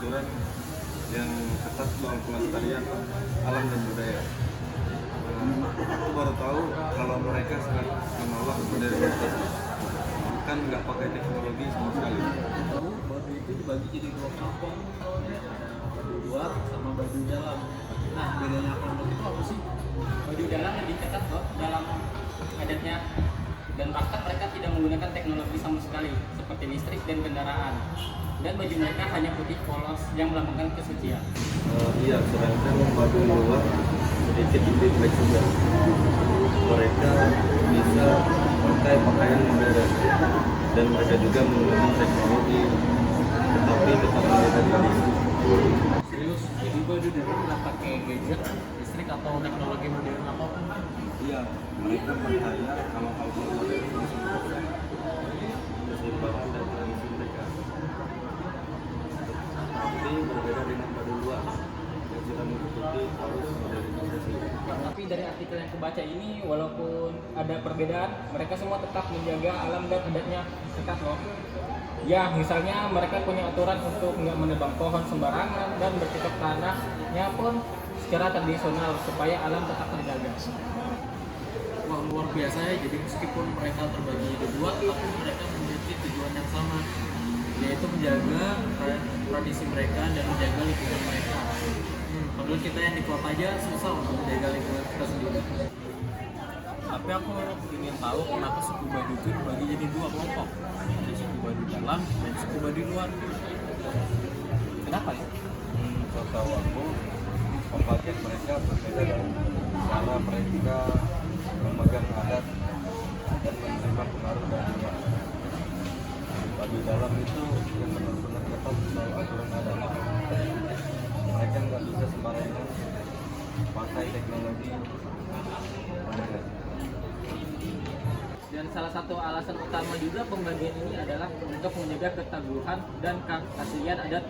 aturan yang ketat soal pelestarian alam dan budaya. Aku baru tahu kalau mereka sangat menolak modernitas, kan nggak pakai teknologi sama sekali. Baduy itu dibagi jadi dua kelompok, Baduy luar sama Baduy dalam. Nah, bedanya kelompok itu apa sih? Baduy dalam lebih ketat loh dalam adatnya, dan bahkan mereka tidak menggunakan teknologi sama sekali seperti listrik dan kendaraan, dan baju mereka hanya putih polos yang melambangkan kesucian. Iya, sedangkan Baduy luar sedikit lebih fleksibel. Mereka bisa pakai pakaian modern dan mereka juga menggunakan teknologi, tetapi tetap menjaga tradisi. Serius, jadi Baduy dalam nggak pakai gadget, listrik atau teknologi modern apapun. Iya, mereka percaya kalau hal-hal modern itu bisa keseimbangan dan tradisi mereka. Tapi berbeda dengan Baduy luar yang sudah mengikuti arus modernisasi. Tapi dari artikel yang kubaca ini, walaupun ada perbedaan, mereka semua tetap menjaga alam dan adatnya ketat loh. Ya, misalnya mereka punya aturan untuk nggak menebang pohon sembarangan dan bercocok tanahnya pun secara tradisional supaya alam tetap terjaga. Wah, luar biasa ya. Jadi meskipun mereka terbagi jadi dua, tapi mereka memiliki tujuan yang sama, yaitu menjaga tradisi mereka dan menjaga lingkungan mereka. Padahal kita yang di kota aja susah untuk menjaga lingkungan kita sendiri. Tapi aku ingin tahu kenapa suku Baduy itu dibagi jadi dua kelompok, ada suku Baduy dalam dan suku Baduy luar. Kenapa ya? Setahu aku, pembagian mereka berbeda dari cara mereka memegang adat dan menerima pengaruh dari luar. Baduy dalam itu yang benar-benar ketat soal aturan adat. Mereka nggak bisa sembarangan pakai teknologi modern. Dan salah satu alasan utama juga pembagian ini adalah untuk menjaga ketaguhan dan keaslian adat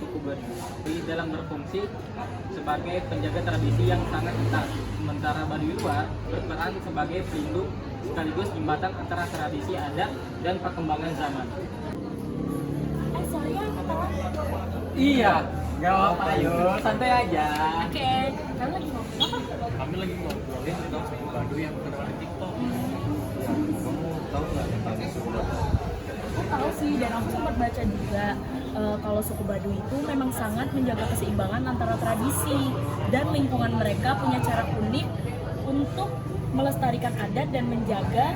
suku Baduy. Di dalam berfungsi sebagai penjaga tradisi yang sangat ketat, sementara Baduy luar berperan sebagai pelindung sekaligus jembatan antara tradisi adat dan perkembangan zaman. Sorry ya, ketawa. Iya, nggak apa-apa, ayo santai aja. Oke, kamu lagi ngomong apa? Kami lagi ngobrolin tentang suku Baduy yang terkenal di TikTok. Kamu tahu nggak tentang suku Baduy? Aku tahu sih, dan aku sempat baca juga kalau suku Baduy itu memang sangat menjaga keseimbangan antara tradisi dan lingkungan. Mereka punya cara unik untuk melestarikan adat dan menjaga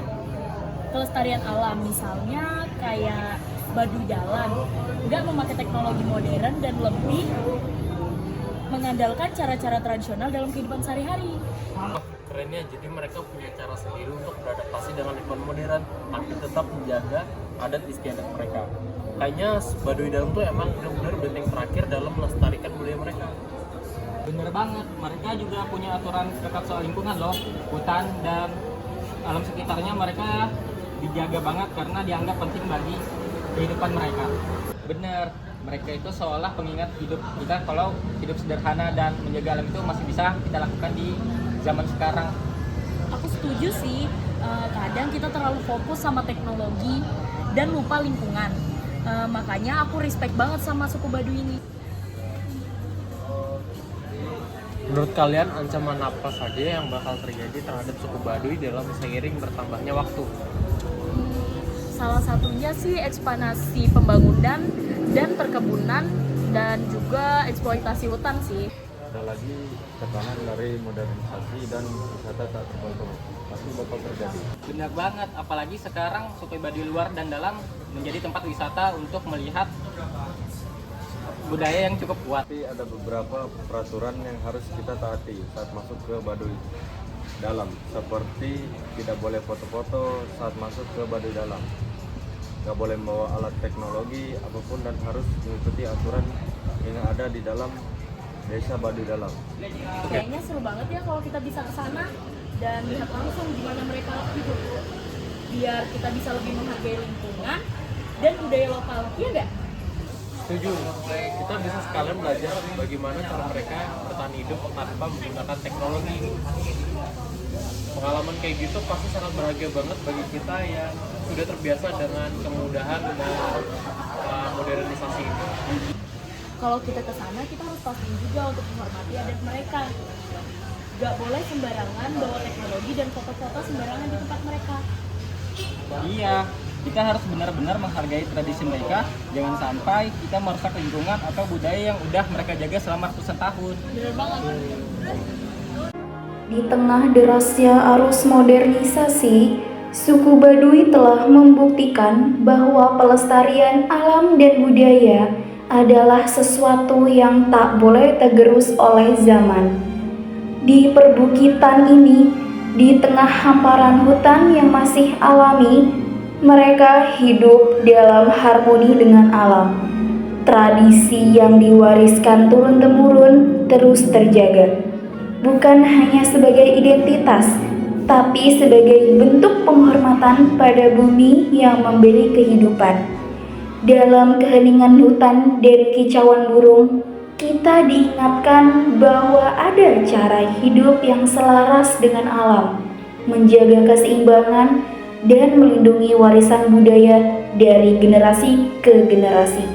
kelestarian alam. Misalnya kayak Baduy dalam nggak memakai teknologi modern dan lebih mengandalkan cara-cara tradisional dalam kehidupan sehari-hari. Kerennya, jadi mereka punya cara sendiri untuk beradaptasi dengan lingkungan modern, tapi tetap menjaga adat istiadat mereka. Kayaknya Baduy dalam tuh emang benar-benar benteng terakhir dalam melestarikan budaya mereka. Bener banget, mereka juga punya aturan ketat soal lingkungan loh. Hutan dan alam sekitarnya mereka dijaga banget karena dianggap penting bagi kehidupan mereka. Bener, mereka itu seolah pengingat hidup kita kalau hidup sederhana dan menjaga alam itu masih bisa kita lakukan di zaman sekarang. Aku setuju sih, kadang kita terlalu fokus sama teknologi dan lupa lingkungan. Makanya aku respect banget sama suku Baduy ini. Menurut kalian ancaman apa saja yang bakal terjadi terhadap suku Baduy dalam seiring bertambahnya waktu? Salah satunya sih ekspansi pembangunan dan perkebunan dan juga eksploitasi hutan sih. Ada lagi tekanan dari modernisasi dan wisata tak terkontrol, pasti bakal terjadi. Bener banget, apalagi sekarang suku Baduy luar dan dalam menjadi tempat wisata untuk melihat budaya yang cukup kuat. Tapi ada beberapa peraturan yang harus kita taati saat masuk ke Baduy dalam, seperti tidak boleh foto-foto saat masuk ke Baduy dalam, nggak boleh membawa alat teknologi apapun, dan harus mengikuti aturan yang ada di dalam desa Baduy dalam. Kayaknya seru banget ya kalau kita bisa ke sana dan lihat langsung gimana mereka hidup. Biar kita bisa lebih menghargai lingkungan dan budaya lokal, iya nggak? Setuju, kita bisa sekalian belajar bagaimana cara mereka bertahan hidup tanpa menggunakan teknologi. Pengalaman kayak gitu pasti sangat berharga banget bagi kita yang sudah terbiasa dengan kemudahan dan modernisasi ini. kalau kita ke sana kita harus pastiin juga untuk menghormati adat mereka. Gak boleh sembarangan bawa teknologi dan foto-foto sembarangan di tempat mereka. Iya, kita harus benar-benar menghargai tradisi mereka. Jangan sampai kita merusak lingkungan atau budaya yang udah mereka jaga selama ratusan tahun. Bener banget. Di tengah derasnya arus modernisasi, suku Baduy telah membuktikan bahwa pelestarian alam dan budaya adalah sesuatu yang tak boleh tergerus oleh zaman. Di perbukitan ini, di tengah hamparan hutan yang masih alami, mereka hidup dalam harmoni dengan alam. Tradisi yang diwariskan turun-temurun terus terjaga, bukan hanya sebagai identitas, tapi sebagai bentuk penghormatan pada bumi yang memberi kehidupan. Dalam keheningan hutan dan kicauan burung, kita diingatkan bahwa ada cara hidup yang selaras dengan alam, menjaga keseimbangan, dan melindungi warisan budaya dari generasi ke generasi.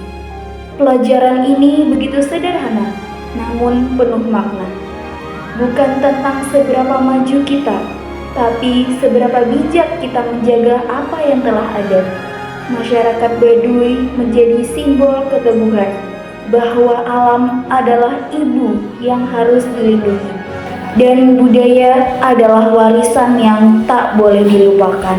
Pelajaran ini begitu sederhana, namun penuh makna. Bukan tentang seberapa maju kita, tapi seberapa bijak kita menjaga apa yang telah ada. Masyarakat Baduy menjadi simbol keteguhan bahwa alam adalah ibu yang harus dilindungi, dan budaya adalah warisan yang tak boleh dilupakan.